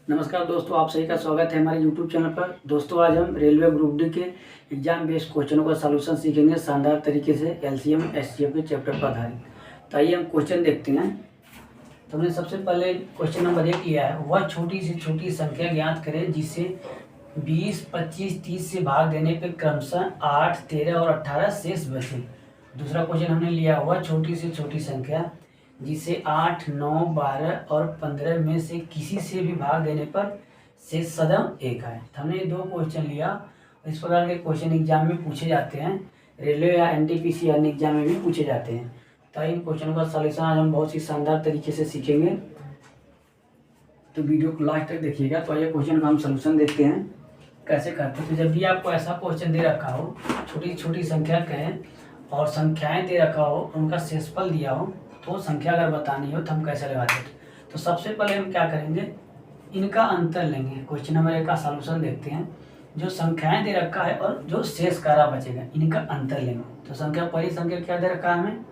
नमस्कार दोस्तों, आप सभी का स्वागत है हमारे YouTube चैनल पर। दोस्तों आज हम रेलवे ग्रुप डी के एग्जाम बेस्ड क्वेश्चनों का सलूशन सीखेंगे शानदार तरीके से एलसीएम एचसीएफ के चैप्टर पर आधारित। तो आइए हम क्वेश्चन देखते हैं। तो हमने सबसे पहले क्वेश्चन नंबर 1 लिया है, वह छोटी से छोटी संख्या ज्ञात करें जिसे 20, 25, 30 से भाग देने पर क्रमशः 8, 13 और 18 शेष बचे। दूसरा क्वेश्चन हमने लिया, वह छोटी से छोटी संख्या जिसे 8, 9, 12 और 15 में से किसी से भी भाग देने पर शेष सदम 1 आए। हमने ये 2 क्वेश्चन लिया। इस प्रकार के क्वेश्चन एग्जाम में पूछे जाते हैं, रेलवे या एनटीपीसी अन्य एग्जाम में भी पूछे जाते हैं। तो इन क्वेश्चन का सॉल्यूशन आज हम बहुत ही शानदार तरीके से सीखेंगे, तो वीडियो को लास्ट तक देखिएगा। तो आइए क्वेश्चन का हम सोल्यूशन देखते हैं कैसे करते हैं। तो जब भी आपको ऐसा क्वेश्चन दे रखा हो, छोटी छोटी संख्या कहें और संख्याएं दे रखा हो, उनका शेषफल दिया हो, तो संख्या अगर बतानी हो तो हम कैसे लगाते हैं। तो सबसे पहले हम क्या करेंगे, इनका अंतर लेंगे। क्वेश्चन नंबर 1 का सॉल्यूशन देखते हैं। जो संख्याएं दे रखा है और जो शेष कारा बचेगा, इनका अंतर लेंगे। तो संख्या, पहली संख्या क्या दे रखा है हमें,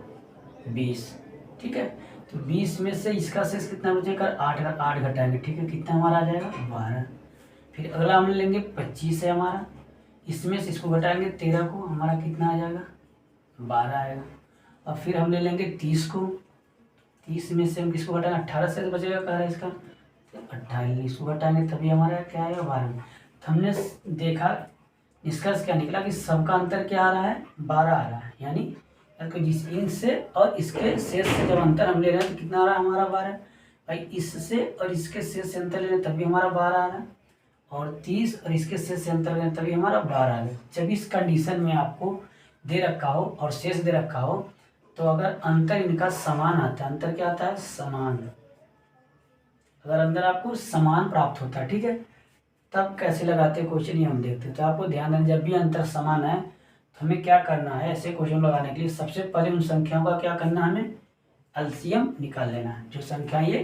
20। ठीक है, तो 20 में से इसका शेष कितना बचेगा, 8 घटाएंगे। ठीक है, कितना हमारा आ जाएगा, 12। फिर अगला हम लेंगे 25 है हमारा, इसमें से इसको घटाएंगे 13 को, हमारा कितना आ जाएगा, 12 आएगा। और फिर हम ले लेंगे 30 को, 30 में से हम किसको घटाएंगे, 18 से बचेगा कह रहा है इसका, तो 28 इसको घटाएंगे तभी हमारा क्या आएगा, 12। तो हमने देखा, निष्कर्ष क्या निकला कि सबका अंतर क्या आ रहा है, 12 आ रहा है। यानी जिस इनसे और इसके शेष से जब अंतर हम ले रहे हैं तो कितना आ रहा है हमारा, 12। भाई इससे और इसके शेष से अंतर ले रहे हैं तभी हमारा 12 आ रहा है, और 30 और इसके शेष से अंतर ले रहे हैं तभी हमारा 12 आ रहा है। जब इस कंडीशन में आपको दे रखा हो और शेष दे रखा हो, तो अगर अंतर इनका समान आता है, अंतर क्या आता है, समान, अगर अंदर आपको समान प्राप्त होता है, ठीक है, तब कैसे लगाते हैं क्वेश्चन, ये हम देखते हैं। तो आपको ध्यान देना, जब भी अंतर समान है तो हमें क्या करना है, ऐसे क्वेश्चन लगाने के लिए सबसे पहले उन संख्याओं का क्या करना है, हमें एलसीएम निकाल लेना है। जो संख्या ये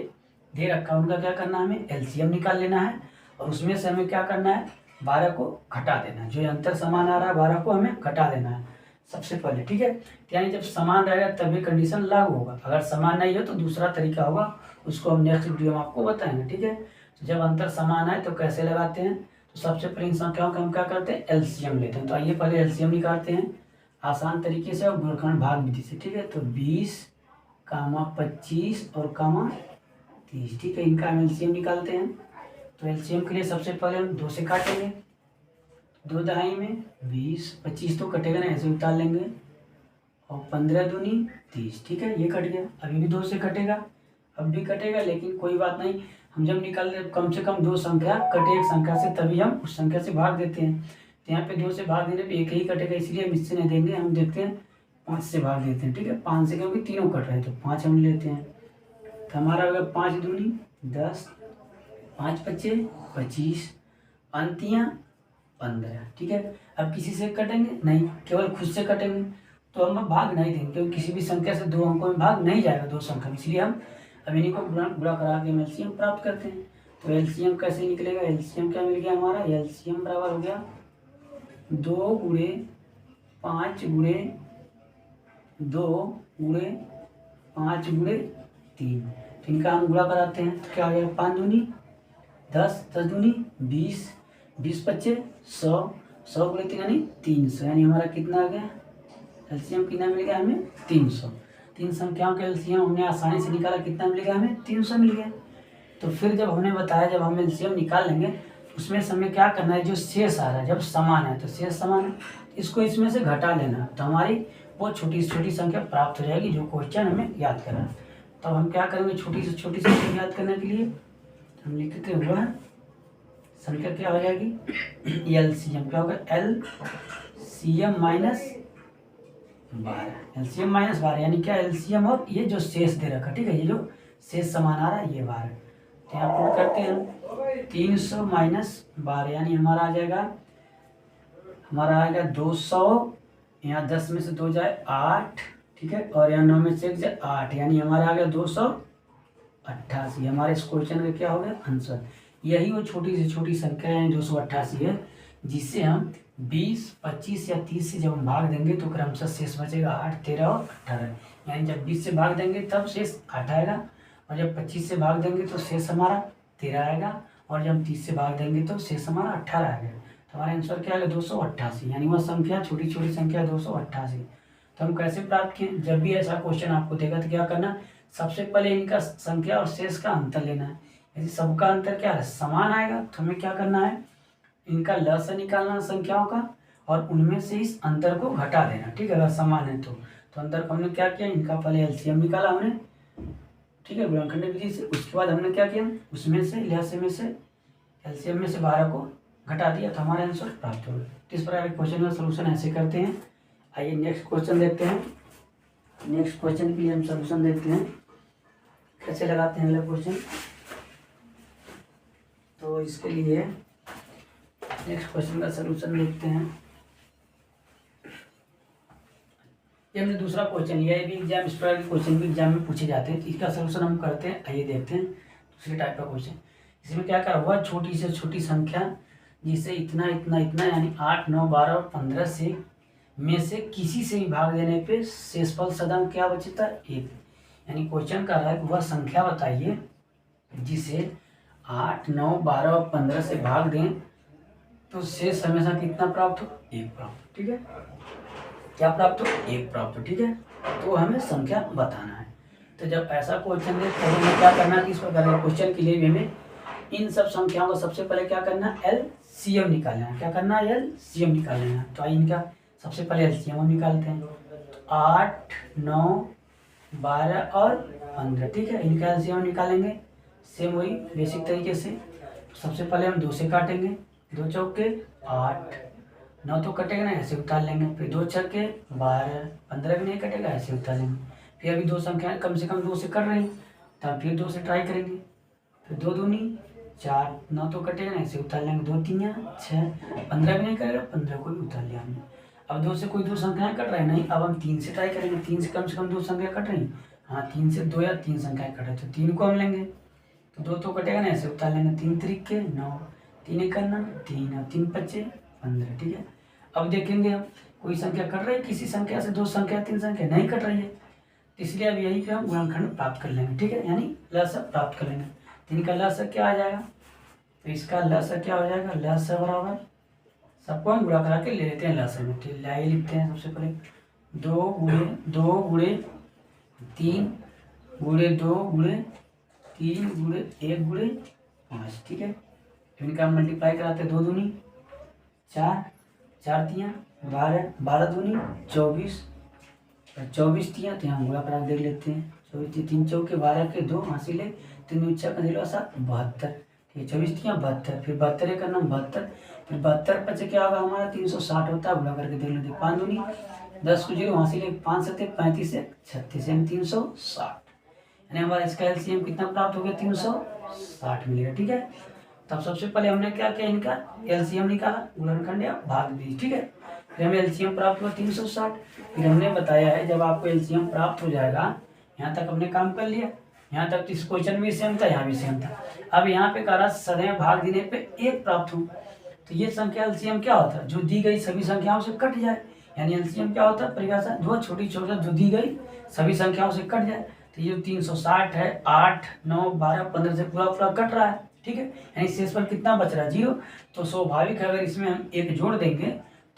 दे रखा है उनका क्या करना है, हमें एलसीएम निकाल लेना है, और उसमें से हमें क्या करना है, 12 को घटा देना है। जो अंतर समान आ रहा है 12 को हमें घटा देना है सबसे पहले। ठीक है, यानी जब समान रहेगा तभी कंडीशन लागू होगा, अगर समान नहीं हो तो दूसरा तरीका होगा, उसको हम नेक्स्ट वीडियो में आपको बताएंगे। ठीक है, तो जब अंतर समान है तो कैसे लगाते हैं, तो सबसे पहले इन संख्याओं का हम क्या करते हैं, एलसीएम लेते हैं। तो आइए पहले एलसीएम निकालते हैं आसान तरीके से और गुणनखंड भाग विधि से। ठीक है, तो 20, 25 और 30। ठीक है, इनका हम एलसीएम निकालते हैं। तो एलसीएम के लिए सबसे पहले हम 2 से काटेंगे, 2 दहाई में 20, 25 तो कटेगा ना, ऐसे उतार लेंगे, और 15 दूनी 30। ठीक है, ये कट गया। अभी भी 2 से कटेगा, अब भी कटेगा, लेकिन कोई बात नहीं, हम जब निकाल रहे कम से कम 2 संख्या कटे एक संख्या से, तभी हम उस संख्या से भाग देते हैं। तो यहाँ पे 2 से भाग देने पे 1 ही कटेगा, इसलिए हम इससे नहीं देंगे, हम देखते हैं 5 से भाग देते हैं। ठीक है, 5 से, क्योंकि तीनों कट रहे हैं तो 5 हम लेते हैं। तो हमारा हो गया 5 दूनी 10, 5 पच्चे 25, अंतियाँ 15। ठीक है, अब किसी से कटेंगे नहीं, केवल खुद से कटेंगे, तो हम भाग नहीं देंगे, क्योंकि किसी भी संख्या से 2 अंकों में भाग नहीं जाएगा, 2 संख्या में, इसलिए हम अब इन्हीं को गुणा करा के एलसीएम प्राप्त करते हैं। तो एलसीएम कैसे निकलेगा, एलसीएम क्या मिल गया हमारा, एलसीएम बराबर हो गया 2 गुणे 5 गुणे 2 गुणे 5 गुणे 3। तो इनका हम गुणा कराते हैं, तो क्या हो जाएगा, 5 दूनी 10, 10 दूनी 20, 20 पच्चे 100, 100 गुणे 3 यानी 300, यानी हमारा कितना आ गया, एलसीएम कितना मिल गया हमें, 300। 3 संख्याओं के एलसीएम हमने आसानी से निकाला, कितना मिल गया हमें, 300 मिल गया। तो फिर जब हमने बताया, जब हम एलसीएम निकाल लेंगे उसमें से हमें क्या करना है, जो शेष आ रहा है, जब समान है तो शेष समान है, इसको इसमें से घटा लेना, तो हमारी वो छोटी से छोटी संख्या प्राप्त हो जाएगी जो क्वेश्चन हमें याद करना है। तो हम क्या करेंगे, छोटी से छोटी संख्या याद करने के लिए हम लिखते हुए संख्या क्या हो जाएगी, एलसीएम क्या होगा, एलसीएम माइनस 12, एलसीएम माइनस 12, यानी क्या, एलसीएम और ये जो शेष दे रखा, ठीक है, ये जो शेष समान आ रहा है ये 12। तो यहाँ पुट करते हैं 300 माइनस 12, यानी हमारा आ जाएगा, हमारा आएगा 200, यहाँ 10 में से 2 जाए 8, ठीक है, और यहाँ 9 में से 1 जाए 8, यानी हमारा आ गया 288। हमारे इस क्वेश्चन का क्या हो गया, आंसर। यही वो छोटी से छोटी संख्या है 288 है, जिससे हम 20, 25 या 30 से जब हम भाग देंगे तो क्रमशः शेष बचेगा 8, 13 और 18। यानी जब 20 से भाग देंगे तब शेष 8 आएगा, और जब 25 से भाग देंगे तो शेष हमारा 13 आएगा, और जब हम 30 से भाग देंगे तो शेष हमारा 18 आ गया। तो हमारा आंसर क्या आएगा 288, यानी वह संख्या छोटी छोटी संख्या 288। तो हम कैसे प्राप्त किए, जब भी ऐसा क्वेश्चन आपको देगा तो क्या करना, सबसे पहले इनका संख्या और शेष का अंतर लेना है। यदि सबका अंतर क्या है, समान आएगा तो हमें क्या करना है, इनका लसागु निकालना संख्याओं का और उनमें से इस अंतर को घटा देना। ठीक है, अगर समान है तो अंतर को हमने क्या किया, इनका पहले एलसीएम निकाला हमने, ठीक है, गुणनखंड विधि से। उसके बाद हमने क्या किया, उसमें से लसागु में से एलसीएम में से 12 को घटा दिया तो हमारा आंसर प्राप्त हो गया। इस प्रकार के क्वेश्चन का सलूशन ऐसे करते हैं। आइए नेक्स्ट क्वेश्चन देखते हैं। नेक्स्ट क्वेश्चन के लिए हम सलूशन देखते हैं कैसे लगाते हैं अगला क्वेश्चन। तो इसके लिए नेक्स्ट क्वेश्चन का सलूशन देखते हैं। ये हमने दूसरा क्वेश्चन लिया, ये भी एग्जाम, इस प्रकार के क्वेश्चन भी एग्जाम में पूछे जाते हैं। तो इसका सलूशन हम करते हैं। आइए देखते हैं दूसरे टाइप का क्वेश्चन। इसमें क्या करा हुआ, छोटी से छोटी संख्या जिसे इतना इतना इतना यानी 8, 9, 12 और 15 से में से किसी से भी भाग देने पे शेषफल सदैव क्या बचता है, 1। यानी क्वेश्चन का है वह संख्या बताइए जिसे 8, 9, 12 और 15 से भाग दें तो शेष हमेशा कितना प्राप्त हो, 1 प्राप्त। ठीक है, क्या प्राप्त हो, 1 प्राप्त हो। ठीक है, तो हमें संख्या बताना है। तो जब ऐसा क्वेश्चन दे तो हमें क्या करना है, इस प्रकार के क्वेश्चन के लिए भी हमें इन सब संख्याओं को सबसे पहले क्या करना है, एलसीएम निकालना है। क्या करना है, एलसीएम निकालना है। तो आइए इनका सबसे पहले एलसीएम हम निकालते हैं। तो 8, 9, 12 और 15, ठीक है, इनका एलसीएम निकालेंगे सेम वही बेसिक तरीके से। तो सबसे पहले हम 2 से काटेंगे, 2 चौके 8, 9 तो कटेगा ना, ऐसे उतार लेंगे। फिर 2 छक्के 12, 15 भी नहीं कटेगा, ऐसे उतार लेंगे। फिर अभी 2 संख्याएं कम से कम 2 से कट रही, तब फिर 2 से ट्राई करेंगे। फिर 2 दूनी 4, 9 तो कटेगा ना, ऐसे उतार लेंगे। 2 3 6, 15 भी नहीं करेगा, 15 को भी उतार लिया हमने। अब 2 से कोई 2 संख्याएं कट रही नहीं, अब हम 3 से ट्राई करेंगे। 3 से कम 2 संख्या कट रही, हाँ 3 से 2 या 3 संख्याएं कट रही, तो 3 को हम लेंगे। तो 2 तो कटेगा ना, ऐसे उतार लेंगे। 3 त्रिक 9, 3 1 3 और 3 5 15। ठीक है, अब देखेंगे हम कोई संख्या कट रही है, किसी संख्या से 2 संख्या 3 संख्या नहीं कट रही है, तो इसलिए अब यही पे हम गुणनखंड प्राप्त कर लेंगे। ठीक है, यानी लसागु प्राप्त कर लेंगे। तो इनका लसागु क्या आ जाएगा, तो इसका लसागु क्या हो जाएगा, लसागु बराबर सबको हम गुणा करा के ले लेते हैं लसागु में। ठीक है, लिखते हैं सबसे पहले 2 गुणे 3 गुणे 2 गुणे 3 गुणे 1 गुणे 5। ठीक है, इनका हम मल्टीप्लाई कराते हैं। 2 दूनी 4, 4 तियाँ 12, 12 दूनी 24, 24 तियाँ तो यहाँ गुणा करा देख लेते हैं। 24 3 चौके 12 के 2 हासिल है, 3 ऊंचा का 7 72। ठीक है, 24 तियाँ 72, फिर 72 का नाम 72, फिर 72 पचे क्या होगा हमारा 360 होता है, गुणा करके देख लेते हैं। 5 दूनी 10 को 0 हासिल है, 5 7 35 है 36 यानी 360, यानी हमारा इसका एलसीएम कितना प्राप्त हो गया, 360 मिलेगा। ठीक है, तब सबसे पहले हमने क्या किया, इनका एलसीएम निकाला, गुणनखंड या भाग दी। ठीक है, फिर हमें एलसीएम प्राप्त हुआ 360। फिर हमने बताया है जब आपको एलसीएम प्राप्त हो जाएगा, यहाँ तक हमने काम कर लिया, यहाँ तक इस क्वेश्चन में सेम था, यहाँ भी सेम था। अब यहाँ पे कह रहा सदैव भाग देने पे 1 प्राप्त हो, तो ये संख्या एलसीएम क्या होता है, जो दी गई सभी संख्याओं से कट जाए। यानी एलसीएम क्या होता है, परिभाषा जो छोटी छोटी जो दी गई सभी संख्याओं से कट जाए। तो ये 360 है, 8, 9, 12, 15 से पूरा पूरा कट रहा है। ठीक है, यानी शेष पर कितना बच रहा है, 0। तो स्वाभाविक है अगर इसमें हम 1 जोड़ देंगे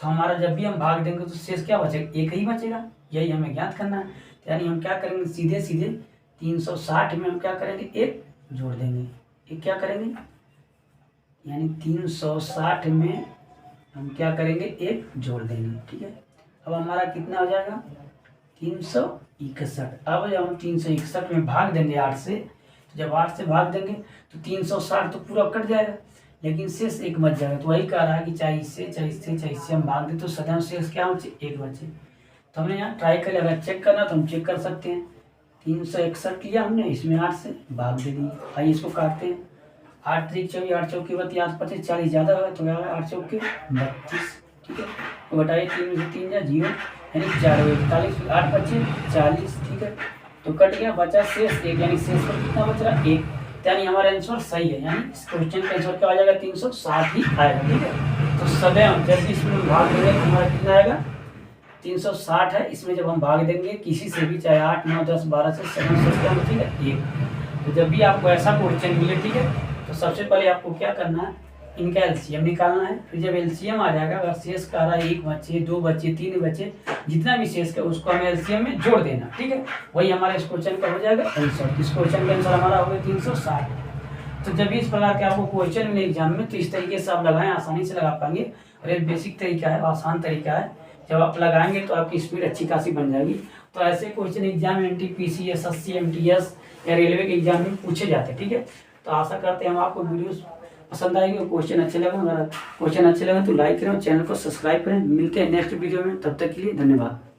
तो हमारा जब भी हम भाग देंगे तो शेष क्या बचेगा, 1 ही बचेगा। यही हमें ज्ञात करना है। तो यानी हम क्या करेंगे, सीधे सीधे 360 में हम क्या करेंगे, 1 जोड़ देंगे। एक क्या करेंगे, यानी 360 में हम क्या करेंगे, 1 जोड़ देंगे। ठीक है, अब हमारा कितना हो जाएगा, 361। अब जब हम 361 में भाग देंगे 8 से, तो जब 8 से भाग देंगे तो 360 तो पूरा कट जाएगा, लेकिन शेष 1 बच जाएगा। तो वही कह रहा है कि चाहे इससे हम भाग दें तो सदैव शेष क्या बचे, 1 बचे। तो हमने यहाँ ट्राई कर लिया, अगर चेक करना तो हम चेक कर सकते हैं। 361 लिया हमने, इसमें 8 से भाग दे दिए। आइए इसको काटते हैं। 8 3 24, 8 चौके 32, 25 40 ज़्यादा होगा तो 8 चौके 32। ठीक है, तो बताइए 3 में से 3 या 0 यानी 4 हो 41, 8 25 40। ठीक है, तो कट गया, बचा शेष 1, यानी शेष पर कितना बच रहा, 1। यानी हमारा आंसर सही है, यानी इस क्वेश्चन का आंसर क्या आ जाएगा, 360 ही आएगा। ठीक है, तो सदैव जब इसमें भाग देंगे तो हमारा कितना आएगा, 360 है। इसमें जब हम भाग देंगे किसी से भी, चाहे 8 9 10 12 से 7 से क्या बचेगा, 1। तो जब भी आपको ऐसा क्वेश्चन मिले, ठीक है, तो तो सबसे पहले आपको क्या करना है, इनका एलसीएम निकालना है। फिर जब एलसीएम आ जाएगा, अगर शेष कह रहा है 1 बचे, 2 बचे, 3 बचे, जितना भी शेष का उसको हमें एलसीएम में जोड़ देना। ठीक है, वही हमारे इस क्वेश्चन का हो जाएगा आंसर। इस क्वेश्चन का आंसर हमारा हो गया 360। तो जब इस प्रकार के आपको क्वेश्चन मिले एग्जाम में, तो इस तरीके से आप लगाएं, आसानी से लगा पाएंगे। और ये बेसिक तरीका है, आसान तरीका है। जब आप लगाएंगे तो आपकी स्पीड अच्छी खासी बन जाएगी। तो ऐसे क्वेश्चन एग्जाम में NTPC, SSC, MTS या रेलवे के एग्जाम में पूछे जाते हैं। ठीक है, तो आशा करते हैं हम आपको वीडियोस पसंद आएगी, क्वेश्चन अच्छे लगे। अगर क्वेश्चन अच्छे लगे तो लाइक करें और चैनल को सब्सक्राइब करें। मिलते हैं नेक्स्ट वीडियो में, तब तक के लिए धन्यवाद।